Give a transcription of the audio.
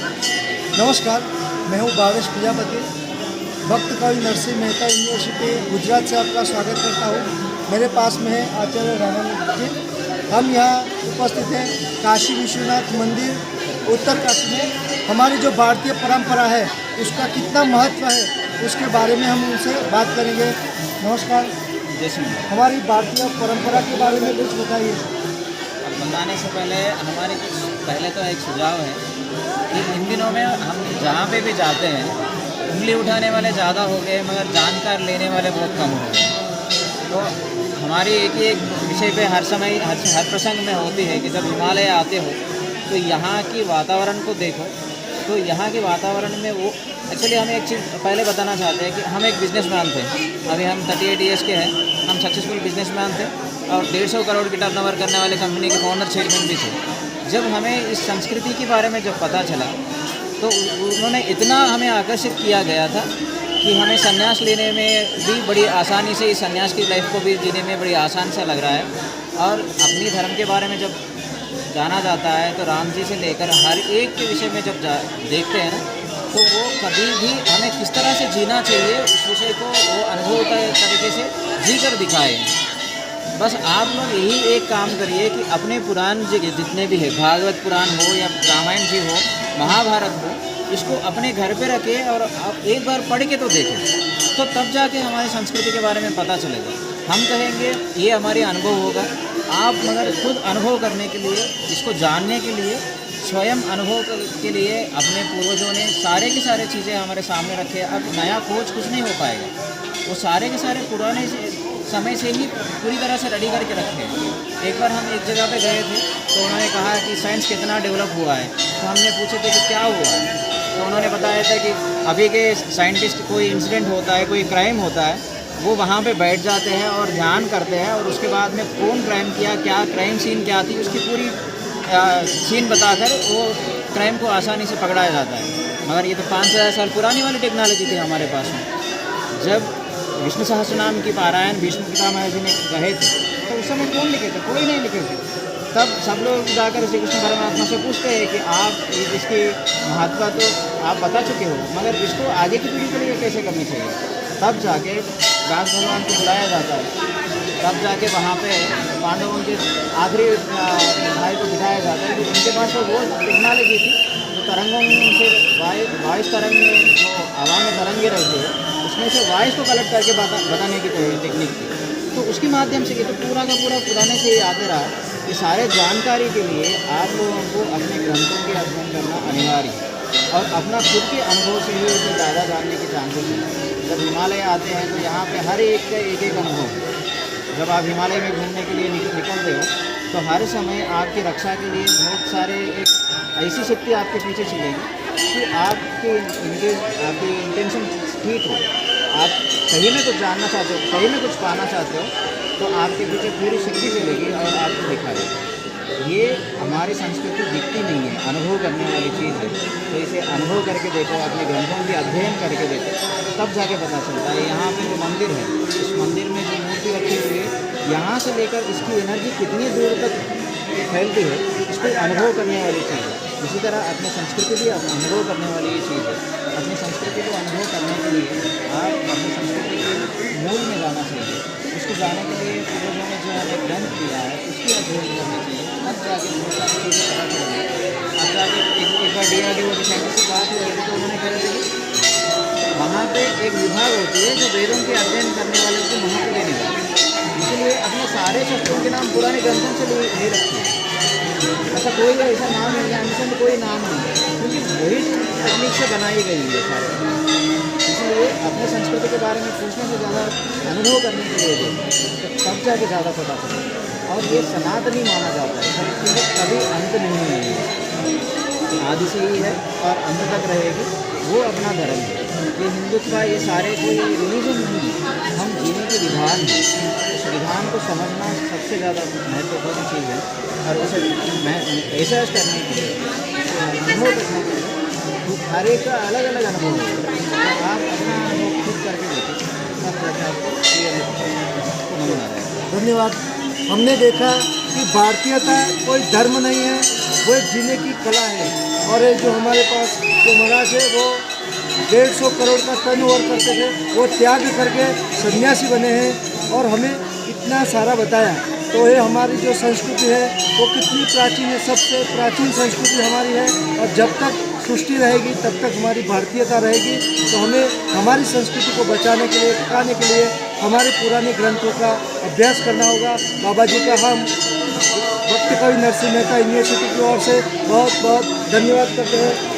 नमस्कार, मैं हूँ भावेश प्रजापति। भक्त कवि नरसिंह मेहता यूनिवर्सिटी गुजरात से आपका स्वागत करता हूँ। मेरे पास में है आचार्य रामानंद जी। हम यहाँ उपस्थित हैं काशी विश्वनाथ मंदिर उत्तर काशी में। हमारी जो भारतीय परंपरा है उसका कितना महत्व है उसके बारे में हम उनसे बात करेंगे। नमस्कार। जैसे हमारी भारतीय परंपरा के बारे में कुछ बताइए। बताने से पहले पहले तो एक सुझाव है कि इन दिनों में हम जहाँ पे भी जाते हैं उंगली उठाने वाले ज़्यादा हो गए मगर जानकार लेने वाले बहुत कम हो गए। तो हमारी एक विषय पे हर समय हर प्रसंग में होती है कि जब हिमालय आते हो तो यहाँ की वातावरण को देखो। तो यहाँ के वातावरण में वो एक्चुअली हम एक चीज़ पहले बताना चाहते हैं कि हम एक बिजनेसमैन थे। अभी हम 38 ईयर्स के हैं। हम सक्सेसफुल बिजनेसमैन थे और 150 करोड़ की टर्नओवर करने वाले कंपनी के फाउंडर चेयरमैन भी थे। जब हमें इस संस्कृति के बारे में जब पता चला तो उन्होंने इतना हमें आकर्षित किया गया था कि हमें संन्यास लेने में भी बड़ी आसानी से इस संन्यास की लाइफ को भी जीने में बड़ी आसान सा लग रहा है। और अपनी धर्म के बारे में जब जाना जाता है तो राम जी से लेकर हर एक के विषय में जब देखते हैं ना तो वो कभी भी हमें किस तरह से जीना चाहिए उस विषय को वो अनुभव तरीके से जी कर दिखाए। बस आप लोग यही एक काम करिए कि अपने पुराण जितने भी है, भागवत पुराण हो या रामायण जी हो, महाभारत हो, इसको अपने घर पे रखें और आप एक बार पढ़ के तो देखें। तो तब जाके हमारी संस्कृति के बारे में पता चलेगा। हम कहेंगे ये हमारी अनुभव होगा। आप मगर खुद अनुभव करने के लिए, इसको जानने के लिए, स्वयं अनुभव के लिए अपने पूर्वजों ने सारे की सारे चीज़ें हमारे सामने रखे। अब नया खोज कुछ नहीं हो पाएगा। वो सारे के सारे पुराने समय से ही पूरी तरह से रेडी करके रखे हैं। एक बार हम एक जगह पे गए थे तो उन्होंने कहा कि साइंस कितना डेवलप हुआ है। तो हमने पूछे थे कि क्या हुआ है। तो उन्होंने बताया था कि अभी के साइंटिस्ट कोई इंसिडेंट होता है, कोई क्राइम होता है, वो वहाँ पे बैठ जाते हैं और ध्यान करते हैं और उसके बाद में कौन क्राइम किया, क्या क्राइम सीन क्या थी, उसकी पूरी सीन बताकर वो क्राइम को आसानी से पकड़ाया जाता है। मगर ये तो 5,000 साल पुरानी वाली टेक्नोलॉजी थी हमारे पास में। जब विष्णु सहस्त्रनाम की पारायण भीष्म पितामह जी ने कहे थे तो उस समय कौन लिखे थे? कोई नहीं लिखे थे। तब सब लोग जाकर श्री कृष्ण परमात्मा से पूछते हैं कि आप इसकी महत्ता तो आप बता चुके हो मगर इसको आगे की पीढ़ी के लिए कैसे करनी चाहिए। तब जाके व्यास भगवान को बुलाया जाता है। तब जाके वहाँ पे पांडवों के आखिरी भाई को बिठाया जाता है कि उनके पास तो वो टेक्नोलॉजी थी जो तरंगों से वाइस तरंग में जो हवा में तरंगे रहते हैं उसमें से वॉइस को कलेक्ट करके बताने की टेक्निक थी। तो उसके माध्यम से ये तो पूरा का पूरा पुराने से ही आते रहा। ये सारे जानकारी के लिए आप लोगों को अपने ग्रंथों के अध्ययन करना अनिवार्य है और अपना खुद के अनुभव से ही उसे ज़्यादा जानने की चांसेस है। जब हिमालय आते हैं तो यहाँ पे हर एक का एक अनुभव है। जब आप हिमालय में घूमने के लिए निकलते हो तो हर समय आपकी रक्षा के लिए बहुत सारे एक ऐसी शक्ति आपके पीछे चलेगी कि आपकी इंटेंशन ठीक हो, आप सही में कुछ जानना चाहते हो, सही में कुछ पाना चाहते हो तो आपके पीछे पूरी शक्ति चलेगी और आपको दिखाएगी। ये हमारी संस्कृति दिखती नहीं है, अनुभव करने वाली चीज़ है। तो इसे अनुभव करके देखो, अपने ग्रंथों की अध्ययन करके देखो, तब जाके पता चलता है। यहाँ पे जो मंदिर है, इस मंदिर में जो मूर्ति रखी हुई है, यहाँ से लेकर इसकी एनर्जी कितनी दूर तक फैलती है, इसको अनुभव करने वाली चीज़ है। इसी तरह अपनी संस्कृति भी अनुभव करने वाली ये चीज़ है। अपनी संस्कृति को अनुभव करने के लिए आप अपनी संस्कृति के मूल में जाना चाहिए। उसको जाने के लिए पूर्वजों ने जो हमें ग्रंथ दिया है उसकी अध्ययन करना चाहिए। अब जाके बहुत सारी चीज़ें पता चलेंगी। अब जाके एक बार DRDO के साइंटिस्ट से बात हुई तो उन्होंने कहा कि वहाँ पे एक विभाग होती है जो वेदों के अध्ययन करने वालों को महत्व देने वाली। इसलिए अपने सारे शस्त्रों के नाम पुराने ग्रंथों से ले रखते हैं। ऐसा कोई ऐसा नाम है या में कोई नाम नहीं है क्योंकि वही टेक्निक से बनाई गई है सारी। इसलिए अपने संस्कृति के बारे में पूछने से ज़्यादा अनुभव करने के लिए तो तब जाके ज़्यादा पता चले। और ये सनातनी माना जाता है, क्योंकि कभी अंत नहीं है, आदि से ही है और अंत तक रहेगी। वो अपना धर्म है। ये हिंदुत्व ये सारे कोई रिलीजन नहीं है, हम जीने के विधान हैं। उस विधान को समझना सबसे ज़्यादा महत्वपूर्ण चीज़ है। और उसे रिसर्च करने के लिए, अनुभव करने के लिए तो हर एक का अलग अलग अनुभव है। आप अपना अनुभव खुद करके देखें, तब जाकर आपको ये नमूना रहेगा। धन्यवाद। हमने देखा कि भारतीयता कोई धर्म नहीं है, वो एक जीने की कला है और ये जो हमारे पास जो महाराज है वो 150 करोड़ का टर्नओवर करते थे, वो त्याग करके सन्यासी बने हैं और हमें इतना सारा बताया। तो ये हमारी जो संस्कृति है वो कितनी प्राचीन है, सबसे प्राचीन संस्कृति हमारी है और जब तक सृष्टि रहेगी तब तक हमारी भारतीयता रहेगी। तो हमें हमारी संस्कृति को बचाने के लिए, टिकाने के लिए हमारे पुराने ग्रंथों का अभ्यास करना होगा। बाबा जी का हम भक्त कवि नरसिंह मेहता यूनिवर्सिटी की ओर से बहुत बहुत धन्यवाद करते हैं।